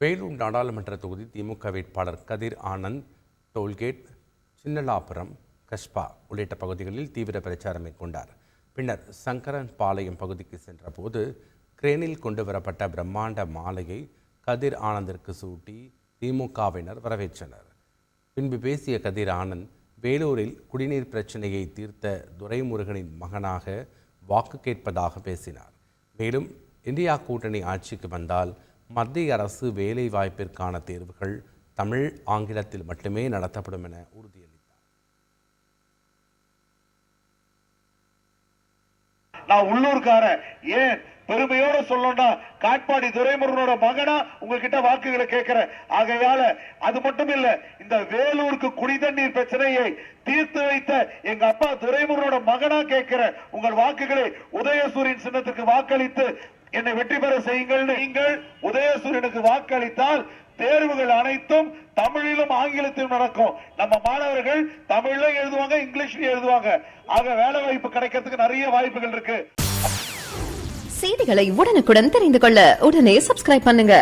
வேலூர் நாடாளுமன்ற தொகுதி திமுக வேட்பாளர் கதிர் ஆனந்த் டோல்கேட், சின்னலாபுரம், கஸ்பா உள்ளிட்ட பகுதிகளில் தீவிர பிரச்சாரம் மேற்கொண்டார். பின்னர் சங்கரன் பாளையம் பகுதிக்கு சென்றபோது கிரேனில் கொண்டு வரப்பட்ட பிரம்மாண்ட மாலையை கதிர் ஆனந்திற்கு சூட்டி திமுகவினர் வரவேற்றனர். பின்பு பேசிய கதிர் ஆனந்த், வேலூரில் குடிநீர் பிரச்சனையை தீர்த்த துரைமுருகனின் மகனாக வாக்கு கேட்பதாக பேசினார். மேலும் இந்தியா கூட்டணி ஆட்சிக்கு வந்தால் மத்திய அரசு வேலை வாய்ப்பிற்கான தேர்வுகள் தமிழ், ஆங்கிலத்தில் மட்டுமே நடத்தப்படும் என உறுதியளித்தார். நான் உள்ளூர்காரன், ஏன் பெருமையோட சொல்லணும்னா காட்பாடி துரைமுருகனோட மகனா உங்ககிட்ட வாக்குகளை கேட்கிறேன். ஆகையால அது மட்டும் இல்ல, இந்த வேலூருக்கு குடிதண்ணீர் பிரச்சனையை தீர்த்து வைத்த எங்க அப்பா துரைமுருகனோட மகனா கேட்கிறேன். உங்கள் வாக்குகளை உதயசூரியன் சின்னத்துக்கு வாக்களித்து என்னை வெற்றி பெற செய்யுங்கள். நீங்கள் உதயசூரியனுக்கு வாக்களித்தால் தேர்வுகள் அனைத்தும் தமிழிலும் ஆங்கிலத்திலும் நடக்கும். நம்ம மாணவர்கள் தமிழ்ல எழுதுவாங்க, இங்கிலீஷ்ல எழுதுவாங்க. ஆக வேலை வாய்ப்பு கிடைக்கிறதுக்கு நிறைய வாய்ப்புகள் இருக்கு. செய்திகளை உடனுக்குடன் தெரிந்து கொள்ள உடனே சப்ஸ்கிரைப் பண்ணுங்க.